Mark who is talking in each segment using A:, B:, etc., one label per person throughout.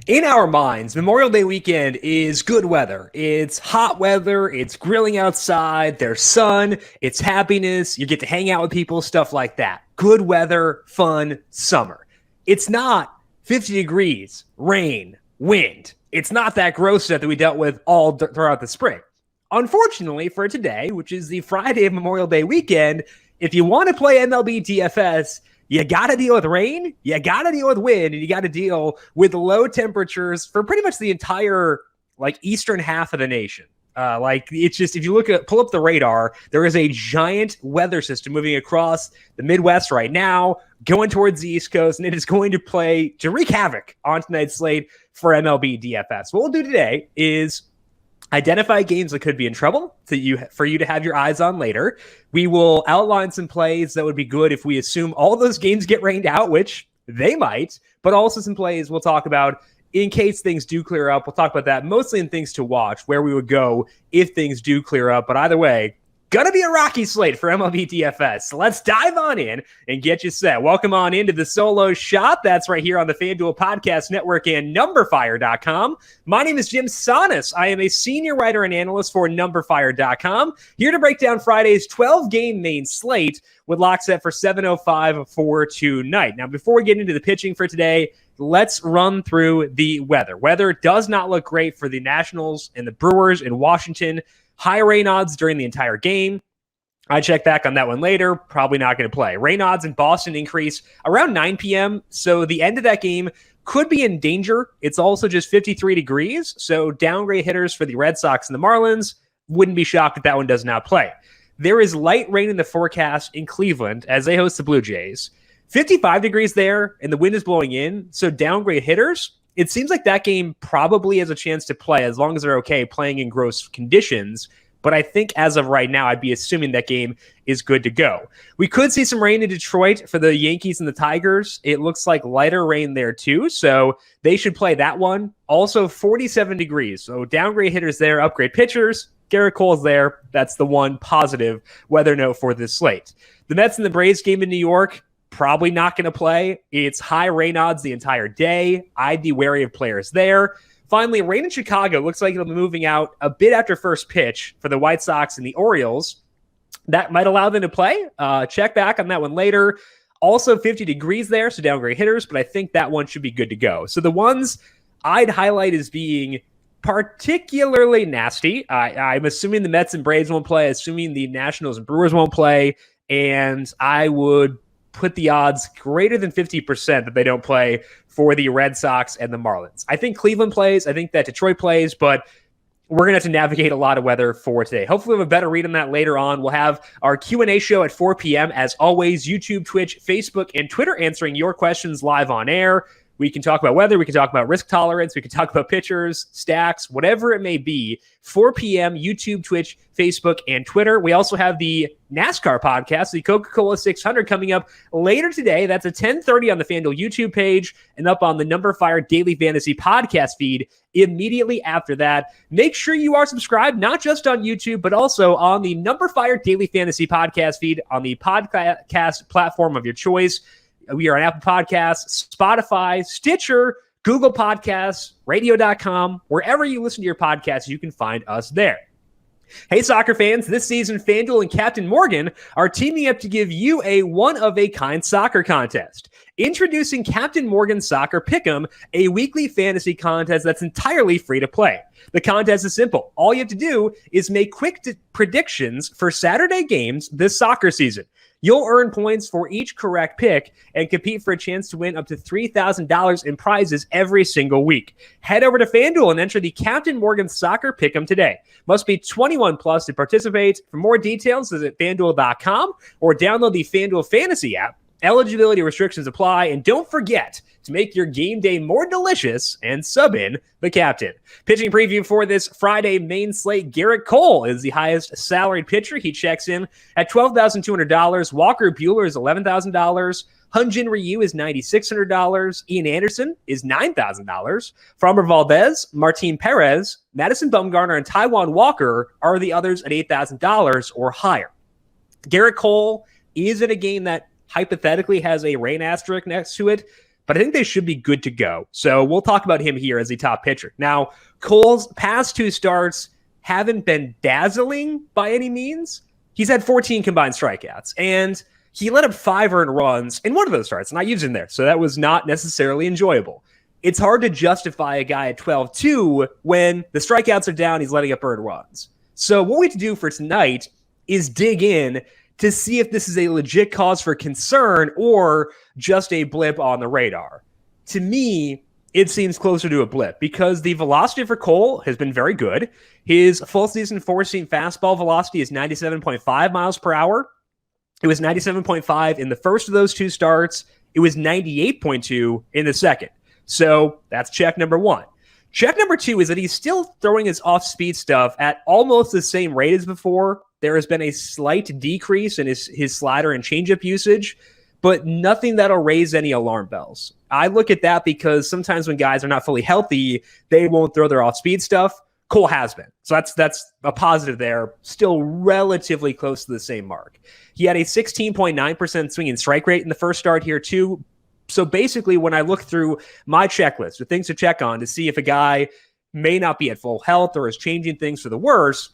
A: In our minds, Memorial Day weekend is good weather. It's hot weather. It's grilling outside. There's sun. It's happiness. You get to hang out with people, stuff like that. Good weather, fun, summer. It's not 50 degrees, rain, wind. It's not that gross stuff that we dealt with all throughout the spring. Unfortunately for today, which is the Friday of Memorial Day weekend, if you want to play MLB DFS, you got to deal with rain, you got to deal with wind, and you got to deal with low temperatures for pretty much the entire eastern half of the nation. It's just, if you pull up the radar, there is a giant weather system moving across the Midwest right now, going towards the East Coast, and it is going to wreak havoc on tonight's slate for MLB DFS. What we'll do today is identify games that could be in trouble for you to have your eyes on later. We will outline some plays that would be good if we assume all those games get rained out, which they might, but also some plays we'll talk about in case things do clear up. We'll talk about that mostly in things to watch, where we would go if things do clear up. But either way, gonna be a rocky slate for MLB DFS. So let's dive on in and get you set. Welcome on into the solo shot. That's right here on the FanDuel Podcast Network and numberFire.com. My name is Jim Sonis. I am a senior writer and analyst for numberFire.com, here to break down Friday's 12-game main slate with lock set for 7:05 for tonight. Now, before we get into the pitching for today, let's run through the weather. Weather does not look great for the Nationals and the Brewers in Washington. High rain odds during the entire game. I check back on that one later. Probably not going to play. Rain odds in Boston increase around 9 p.m. So the end of that game could be in danger. It's also just 53 degrees. So downgrade hitters for the Red Sox and the Marlins. Wouldn't be shocked if that one does not play. There is light rain in the forecast in Cleveland as they host the Blue Jays. 55 degrees there, and the wind is blowing in. So downgrade hitters. It seems like that game probably has a chance to play as long as they're okay playing in gross conditions. But I think as of right now, I'd be assuming that game is good to go. We could see some rain in Detroit for the Yankees and the Tigers. It looks like lighter rain there too, so they should play that one. Also 47 degrees, so downgrade hitters there, upgrade pitchers. Gerrit Cole is there. That's the one positive weather note for this slate. The Mets and the Braves game in New York, probably not going to play. It's high rain odds the entire day. I'd be wary of players there. Finally, rain in Chicago looks like it'll be moving out a bit after first pitch for the White Sox and the Orioles. That might allow them to play. Check back on that one later. Also 50 degrees there, so downgrade hitters, but I think that one should be good to go. So the ones I'd highlight as being particularly nasty, I'm assuming the Mets and Braves won't play, assuming the Nationals and Brewers won't play, and I would put the odds greater than 50% that they don't play for the Red Sox and the Marlins. I think Cleveland plays. I think that Detroit plays, but we're going to have to navigate a lot of weather for today. Hopefully we'll have a better read on that later on. We'll have our Q&A show at 4 p.m. As always, YouTube, Twitch, Facebook, and Twitter answering your questions live on air. We can talk about weather. We can talk about risk tolerance. We can talk about pitchers, stacks, whatever it may be. 4 p.m., YouTube, Twitch, Facebook, and Twitter. We also have the NASCAR podcast, the Coca-Cola 600, coming up later today. That's at 10:30 on the FanDuel YouTube page and up on the numberFire Daily Fantasy podcast feed immediately after that. Make sure you are subscribed, not just on YouTube, but also on the numberFire Daily Fantasy podcast feed on the podcast platform of your choice. We are on Apple Podcasts, Spotify, Stitcher, Google Podcasts, radio.com. Wherever you listen to your podcasts, you can find us there. Hey, soccer fans, this season, FanDuel and Captain Morgan are teaming up to give you a one-of-a-kind soccer contest. Introducing Captain Morgan Soccer Pick'em, a weekly fantasy contest that's entirely free to play. The contest is simple. All you have to do is make quick predictions for Saturday games this soccer season. You'll earn points for each correct pick and compete for a chance to win up to $3,000 in prizes every single week. Head over to FanDuel and enter the Captain Morgan Soccer Pick'em today. Must be 21 plus to participate. For more details, visit FanDuel.com or download the FanDuel Fantasy app. Eligibility restrictions apply, and don't forget to make your game day more delicious and sub in the captain. Pitching preview for this Friday main slate, Gerrit Cole is the highest salaried pitcher. He checks in at $12,200. Walker Buehler is $11,000. Hyun-Jin Ryu is $9,600. Ian Anderson is $9,000. Framber Valdez, Martin Perez, Madison Bumgarner, and Taijuan Walker are the others at $8,000 or higher. Gerrit Cole is in a game that hypothetically has a rain asterisk next to it, but I think they should be good to go. So we'll talk about him here as a top pitcher. Now, Cole's past 2 starts haven't been dazzling by any means. He's had 14 combined strikeouts, and he let up 5 earned runs in one of those starts, and I used him there, so that was not necessarily enjoyable. It's hard to justify a guy at 12-2 when the strikeouts are down, he's letting up earned runs. So what we have to do for tonight is dig in to see if this is a legit cause for concern or just a blip on the radar. To me, it seems closer to a blip because the velocity for Cole has been very good. His full season 4-seam fastball velocity is 97.5 miles per hour. It was 97.5 in the first of those 2 starts. It was 98.2 in the second. So that's check number 1. Check number 2 is that he's still throwing his off-speed stuff at almost the same rate as before. There has been a slight decrease in his slider and changeup usage, but nothing that'll raise any alarm bells. I look at that because sometimes when guys are not fully healthy, they won't throw their off-speed stuff. Cole has been. So that's a positive there. Still relatively close to the same mark. He had a 16.9% swinging strike rate in the first start here too. So basically, when I look through my checklist of things to check on to see if a guy may not be at full health or is changing things for the worse,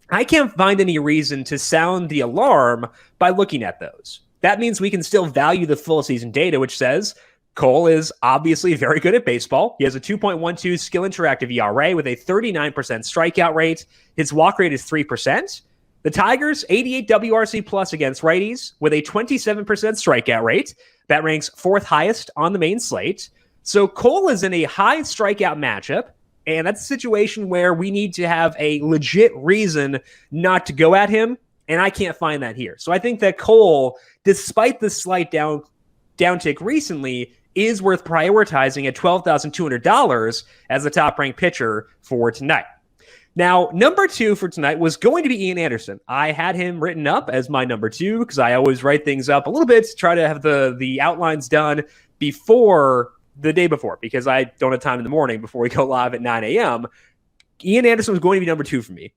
A: I can't find any reason to sound the alarm by looking at those. That means we can still value the full season data, which says Cole is obviously very good at baseball. He has a 2.12 skill interactive ERA with a 39% strikeout rate. His walk rate is 3%. The Tigers, 88 WRC plus against righties with a 27% strikeout rate. That ranks 4th highest on the main slate. So Cole is in a high strikeout matchup, and that's a situation where we need to have a legit reason not to go at him, and I can't find that here. So I think that Cole, despite the slight downtick recently, is worth prioritizing at $12,200 as the top-ranked pitcher for tonight. Now, number 2 for tonight was going to be Ian Anderson. I had him written up as my number 2 because I always write things up a little bit to try to have the outlines done before the day before because I don't have time in the morning before we go live at 9 a.m. Ian Anderson was going to be number 2 for me.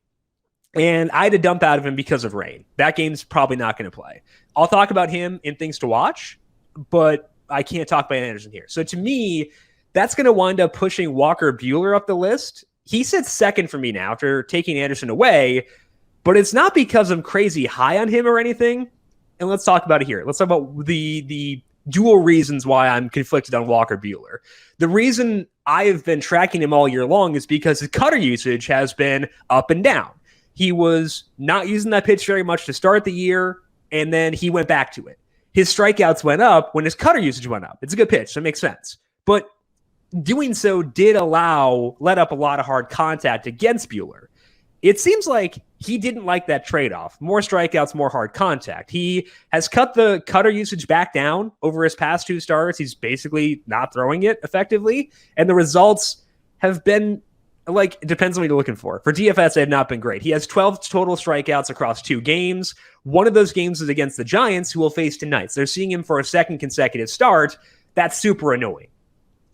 A: And I had to dump out of him because of rain. That game's probably not going to play. I'll talk about him in things to watch, but I can't talk about Anderson here. So to me, that's going to wind up pushing Walker Buehler up the list. He sits second for me now after taking Anderson away, but it's not because I'm crazy high on him or anything. And let's talk about it here. Let's talk about the dual reasons why I'm conflicted on Walker Buehler. The reason I have been tracking him all year long is because his cutter usage has been up and down. He was not using that pitch very much to start the year, and then he went back to it. His strikeouts went up when his cutter usage went up. It's a good pitch, so it makes sense. But doing so did let up a lot of hard contact against Buehler. It seems like he didn't like that trade-off. More strikeouts, more hard contact. He has cut the cutter usage back down over his past 2 starts. He's basically not throwing it effectively. And the results have been, it depends on what you're looking for. For DFS, they have not been great. He has 12 total strikeouts across 2 games. One of those games is against the Giants, who will face tonight. So they're seeing him for a second consecutive start. That's super annoying.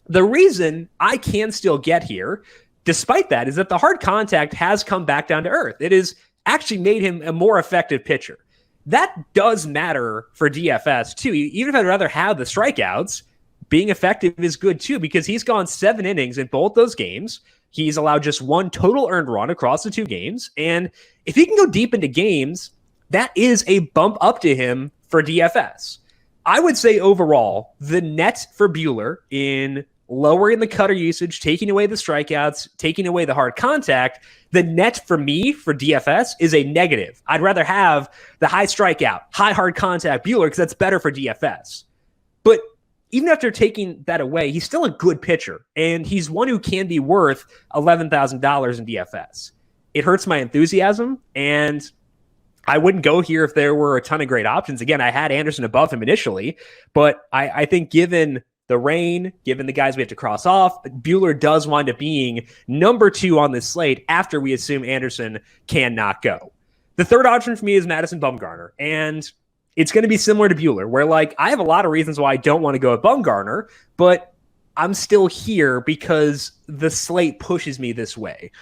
A: The reason I can still get here, despite that, is that the hard contact has come back down to earth. It has actually made him a more effective pitcher. That does matter for DFS, too. Even if I'd rather have the strikeouts, being effective is good, too, because he's gone 7 innings in both those games. He's allowed just 1 total earned run across the 2 games. And if he can go deep into games, that is a bump up to him for DFS. I would say overall, the net for Buehler in lowering the cutter usage, taking away the strikeouts, taking away the hard contact, the net for me for DFS is a negative. I'd rather have the high strikeout, high hard contact Buehler because that's better for DFS. But even after taking that away, he's still a good pitcher, and he's one who can be worth $11,000 in DFS. It hurts my enthusiasm, and I wouldn't go here if there were a ton of great options. Again, I had Anderson above him initially, but I think given the rain, given the guys we have to cross off, Buehler does wind up being number 2 on this slate after we assume Anderson cannot go. The third option for me is Madison Bumgarner, and it's going to be similar to Buehler, where I have a lot of reasons why I don't want to go at Bumgarner, but I'm still here because the slate pushes me this way.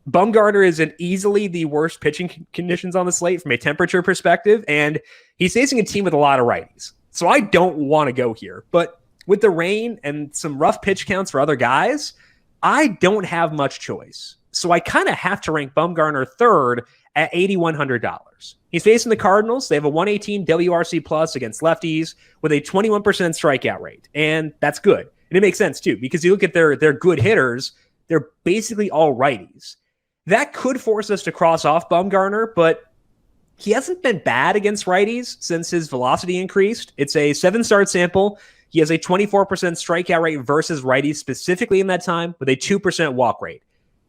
A: Bumgarner is in easily the worst pitching conditions on the slate from a temperature perspective, and he's facing a team with a lot of righties. So I don't want to go here, but with the rain and some rough pitch counts for other guys, I don't have much choice. So I kind of have to rank Bumgarner third at $8,100. He's facing the Cardinals. They have a 118 WRC plus against lefties with a 21% strikeout rate. And that's good. And it makes sense too, because you look at their good hitters, they're basically all righties. That could force us to cross off Bumgarner, but he hasn't been bad against righties since his velocity increased. It's a 7-start sample. He has a 24% strikeout rate versus righties specifically in that time with a 2% walk rate.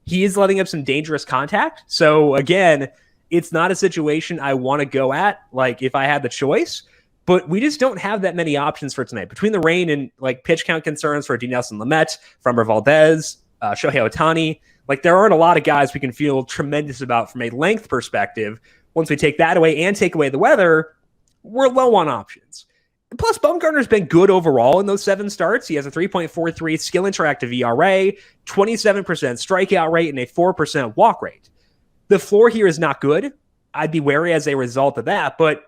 A: He is letting up some dangerous contact. So again, it's not a situation I want to go at, like if I had the choice, but we just don't have that many options for tonight. Between the rain and like pitch count concerns for Dinelson Lamet, Framber Valdez, Shohei Ohtani, like there aren't a lot of guys we can feel tremendous about from a length perspective. Once we take that away and take away the weather, we're low on options. Plus, Bumgarner's been good overall in those 7 starts. He has a 3.43 skill interactive ERA, 27% strikeout rate, and a 4% walk rate. The floor here is not good. I'd be wary as a result of that, but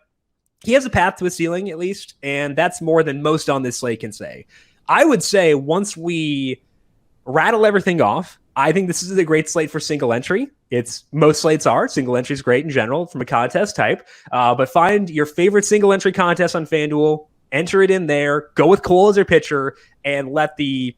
A: he has a path to a ceiling at least, and that's more than most on this slate can say. I would say once we rattle everything off, I think this is a great slate for single entry. Most slates are. Single entry is great in general from a contest type, but find your favorite single entry contest on FanDuel, enter it in there, go with Cole as your pitcher, and let the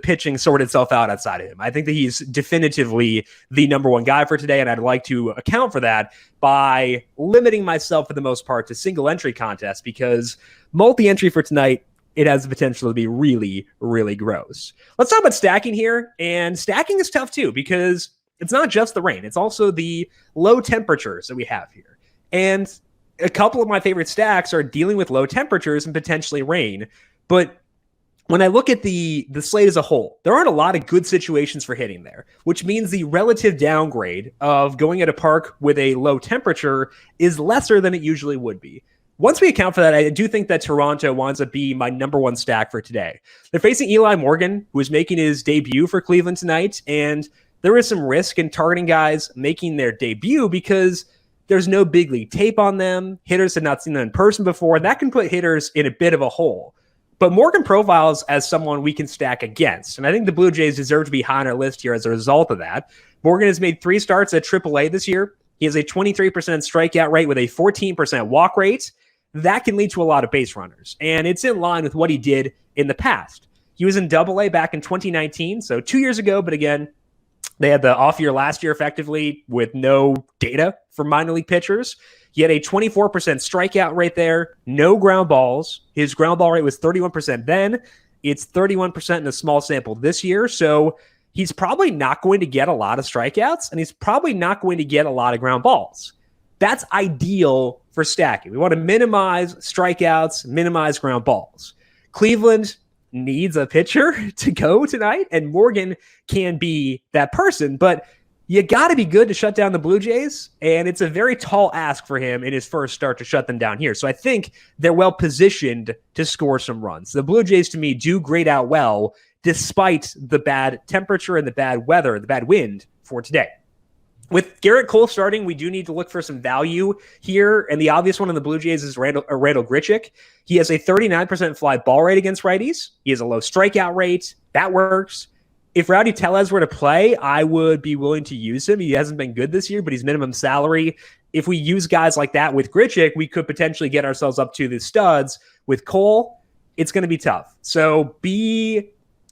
A: pitching sort itself out outside of him. I think that he's definitively the number one guy for today, and I'd like to account for that by limiting myself for the most part to single entry contests, because multi-entry for tonight, it has the potential to be really, really gross. Let's talk about stacking here, and stacking is tough too, because it's not just the rain. It's also the low temperatures that we have here. And a couple of my favorite stacks are dealing with low temperatures and potentially rain. But when I look at the slate as a whole, there aren't a lot of good situations for hitting there, which means the relative downgrade of going at a park with a low temperature is lesser than it usually would be. Once we account for that, I do think that Toronto winds up being my number one stack for today. They're facing Eli Morgan, who is making his debut for Cleveland tonight, and there is some risk in targeting guys making their debut because there's no big league tape on them. Hitters have not seen them in person before. That can put hitters in a bit of a hole. But Morgan profiles as someone we can stack against. And I think the Blue Jays deserve to be high on our list here as a result of that. Morgan has made 3 starts at AAA this year. He has a 23% strikeout rate with a 14% walk rate. That can lead to a lot of base runners. And it's in line with what he did in the past. He was in AA back in 2019, so 2 years ago. But again, they had the off year last year effectively with no data for minor league pitchers. He had a 24% strikeout rate there, no ground balls. His ground ball rate was 31% then. It's 31% in a small sample this year. So he's probably not going to get a lot of strikeouts, and he's probably not going to get a lot of ground balls. That's ideal for stacking. We want to minimize strikeouts, minimize ground balls. Cleveland needs a pitcher to go tonight, and Morgan can be that person, but you got to be good to shut down the Blue Jays, and it's a very tall ask for him in his first start to shut them down here. So I think they're well positioned to score some runs. The Blue Jays, to me, do grade out well despite the bad temperature and the bad weather, the bad wind for today. With Gerrit Cole starting, we do need to look for some value here, and the obvious one in the Blue Jays is Randall Grichuk. He has a 39% fly ball rate against righties. He has a low strikeout rate. That works. If Rowdy Tellez were to play, I would be willing to use him. He hasn't been good this year, but he's minimum salary. If we use guys like that with Grichuk, we could potentially get ourselves up to the studs. With Cole, it's going to be tough. So be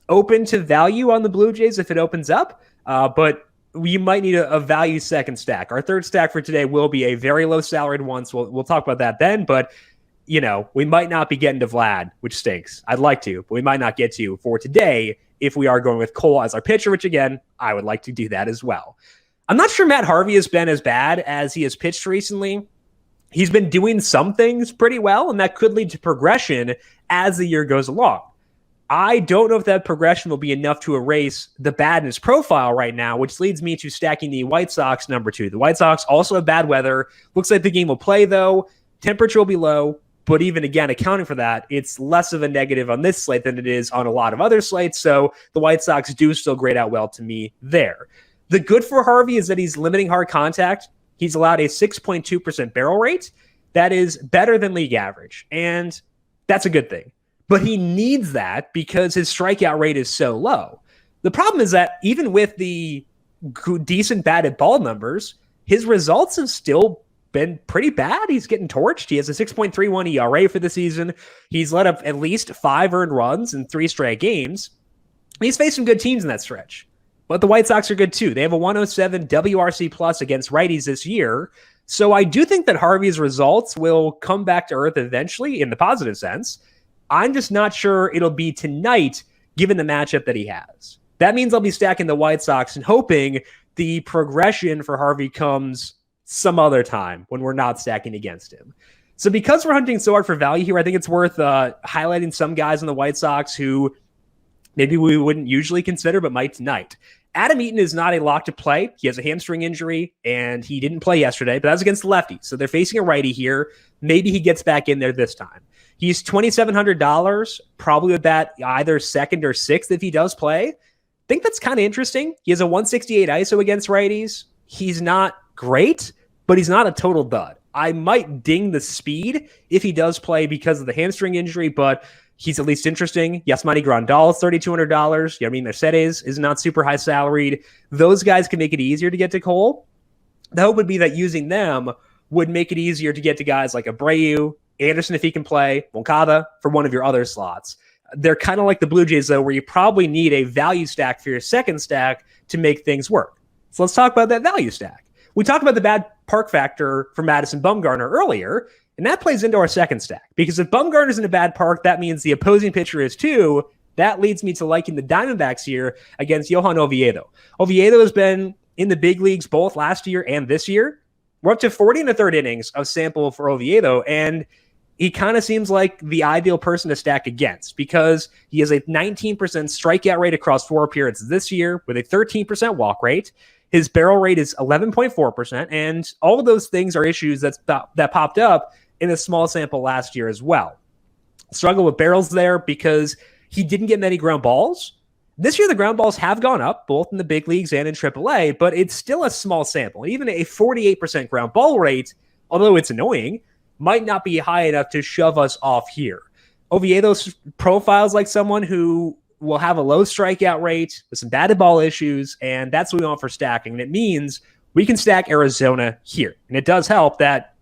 A: open to value on the Blue Jays if it opens up, but we might need a value second stack. Our third stack for today will be a very low salaried one, so we'll talk about that then, but we might not be getting to Vlad, which stinks. I'd like to, but we might not get to for today if we are going with Cole as our pitcher, which again, I would like to do that as well. I'm not sure Matt Harvey has been as bad as he has pitched recently. He's been doing some things pretty well, and that could lead to progression as the year goes along. I don't know if that progression will be enough to erase the bad in his profile right now, which leads me to stacking the White Sox number 2. The White Sox also have bad weather. Looks like the game will play, though. Temperature will be low. But even again, accounting for that, it's less of a negative on this slate than it is on a lot of other slates. So the White Sox do still grade out well to me there. The good for Harvey is that he's limiting hard contact. He's allowed a 6.2% barrel rate. That is better than league average. And that's a good thing. but he needs that because his strikeout rate is so low. The problem is that even with the decent batted ball numbers, his results have still been pretty bad. He's getting torched. He has a 6.31 ERA for the season. He's let up at least 5 earned runs in 3 straight games. He's faced some good teams in that stretch, but the White Sox are good too. They have a 107 WRC plus against righties this year. So I do think that Harvey's results will come back to earth eventually in the positive sense. I'm just not sure it'll be tonight given the matchup that he has. That means I'll be stacking the White Sox and hoping the progression for Harvey comes some other time when we're not stacking against him. So because we're hunting so hard for value here, I think it's worth highlighting some guys in the White Sox who maybe we wouldn't usually consider, but might tonight. Adam Eaton is not a lock to play. He has a hamstring injury, and he didn't play yesterday, but that was against the lefty. So they're facing a righty here. Maybe he gets back in there this time. He's $2,700, probably with that either second or sixth if he does play. I think that's kind of interesting. He has a 168 ISO against righties. He's not great, but he's not a total dud. I might ding the speed if he does play because of the hamstring injury, but he's at least interesting. Yasmani Grandal is $3,200. You know, I mean, Mercedes is not super high salaried. Those guys can make it easier to get to Cole. The hope would be that using them would make it easier to get to guys like Abreu, Anderson if he can play, Moncada for one of your other slots. They're kind of like the Blue Jays, though, where you probably need a value stack for your second stack to make things work. So let's talk about that value stack. We talked about the bad park factor for Madison Bumgarner earlier, and that plays into our second stack. Because if Bumgarner's in a bad park, that means the opposing pitcher is too. That leads me to liking the Diamondbacks here against Johan Oviedo. Oviedo has been in the big leagues both last year and this year. We're up to 40 and a third innings of sample for Oviedo, and he kind of seems like the ideal person to stack against because he has a 19% strikeout rate across 4 appearances this year with a 13% walk rate. His barrel rate is 11.4%, and all of those things are issues that popped up in a small sample last year as well. Struggle with barrels there because he didn't get many ground balls. This year, the ground balls have gone up, both in the big leagues and in AAA, but it's still a small sample. Even a 48% ground ball rate, although it's annoying, might not be high enough to shove us off here. Oviedo's profiles like someone who will have a low strikeout rate with some batted ball issues, and that's what we want for stacking. And it means we can stack Arizona here. And it does help that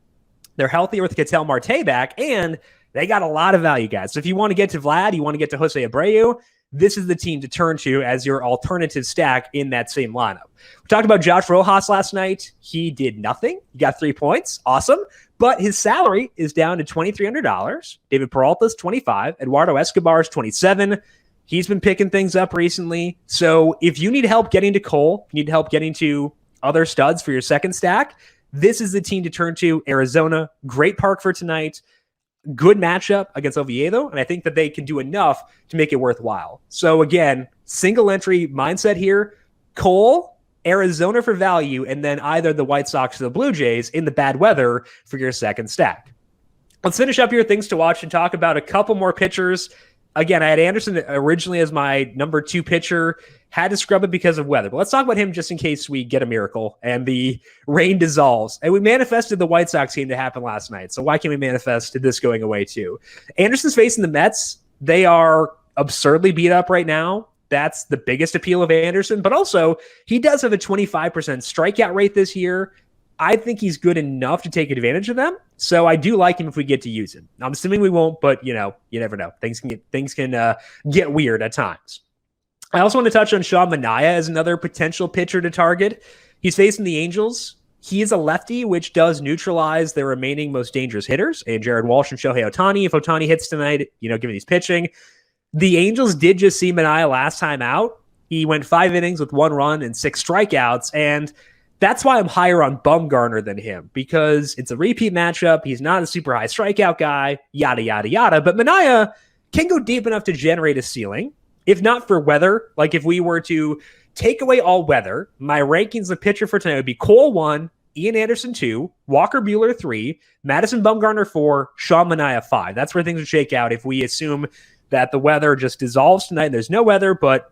A: they're healthier with Ketel Marte back, and they got a lot of value, guys. So if you want to get to Vlad, you want to get to Jose Abreu, this is the team to turn to as your alternative stack in that same lineup. We talked about Josh Rojas last night. He did nothing. He got 3 points. Awesome. But his salary is down to $2,300. David Peralta's $25. Eduardo Escobar's $27. He's been picking things up recently. So if you need help getting to Cole, you need help getting to other studs for your second stack, this is the team to turn to. Arizona, great park for tonight. Good matchup against Oviedo, and I think that they can do enough to make it worthwhile. So again, single entry mindset here. Cole, Arizona for value, and then either the White Sox or the Blue Jays in the bad weather for your second stack. Let's finish up here, things to watch, and talk about a couple more pitchers. Again, I had Anderson originally as my number 2 pitcher, had to scrub it because of weather. But let's talk about him just in case we get a miracle and the rain dissolves. And we manifested the White Sox game to happen last night. So why can't we manifest this going away too? Anderson's facing the Mets. They are absurdly beat up right now. That's the biggest appeal of Anderson. But also, he does have a 25% strikeout rate this year. I think he's good enough to take advantage of them. So I do like him if we get to use him. I'm assuming we won't, but you never know. Things can get weird at times. I also want to touch on Sean Manaea as another potential pitcher to target. He's facing the Angels. He is a lefty, which does neutralize their remaining most dangerous hitters, and Jared Walsh and Shohei Ohtani. If Ohtani hits tonight, given he's pitching. The Angels did just see Manaea last time out. He went 5 innings with 1 run and 6 strikeouts, and that's why I'm higher on Bumgarner than him, because it's a repeat matchup. He's not a super high strikeout guy, yada, yada, yada. But Manaea can go deep enough to generate a ceiling. If not for weather, like if we were to take away all weather, my rankings of pitcher for tonight would be Cole 1, Ian Anderson 2, Walker Buehler 3, Madison Bumgarner 4, Sean Manaea 5. That's where things would shake out if we assume that the weather just dissolves tonight and there's no weather, but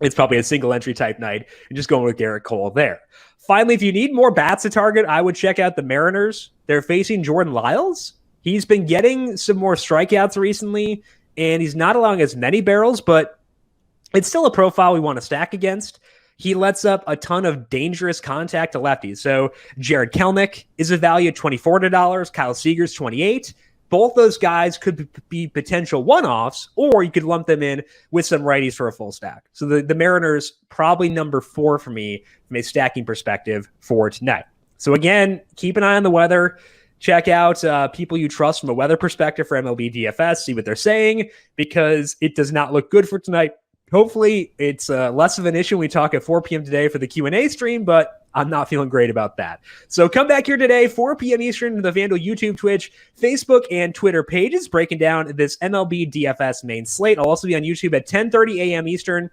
A: it's probably a single entry type night and just going with Gerrit Cole there. Finally, if you need more bats to target, I would check out the Mariners. They're facing Jordan Lyles. He's been getting some more strikeouts recently. and he's not allowing as many barrels, but it's still a profile we want to stack against. He lets up a ton of dangerous contact to lefties. So Jared Kelnick is a value at $24. Kyle Seager's $28. Both those guys could be potential one-offs, or you could lump them in with some righties for a full stack. So the Mariners, probably number 4 for me from a stacking perspective for tonight. So again, keep an eye on the weather. Check out people you trust from a weather perspective for MLB DFS. See what they're saying, because it does not look good for tonight. Hopefully, it's less of an issue when we talk at 4 p.m. today for the Q&A stream, but I'm not feeling great about that. So come back here today, 4 p.m. Eastern, to the FanDuel YouTube, Twitch, Facebook, and Twitter pages, breaking down this MLB DFS main slate. I'll also be on YouTube at 10:30 a.m. Eastern,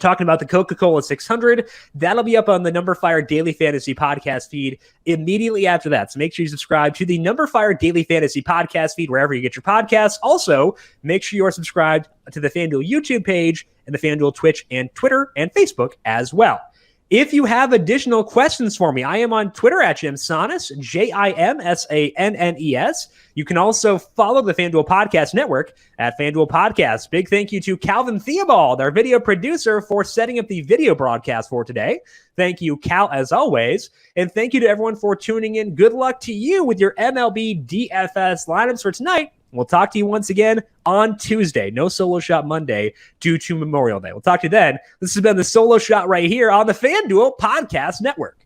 A: talking about the Coca-Cola 600. That'll be up on the numberFire Daily Fantasy Podcast feed immediately after that. So make sure you subscribe to the numberFire Daily Fantasy Podcast feed wherever you get your podcasts. Also, make sure you are subscribed to the FanDuel YouTube page and the FanDuel Twitch and Twitter and Facebook as well. If you have additional questions for me, I am on Twitter at JimSannes, JimSannes. You can also follow the FanDuel Podcast Network at FanDuel Podcast. Big thank you to Calvin Theobald, our video producer, for setting up the video broadcast for today. Thank you, Cal, as always. And thank you to everyone for tuning in. Good luck to you with your MLB DFS lineups for tonight. We'll talk to you once again on Tuesday. No Solo Shot Monday due to Memorial Day. We'll talk to you then. This has been the Solo Shot right here on the FanDuel Podcast Network.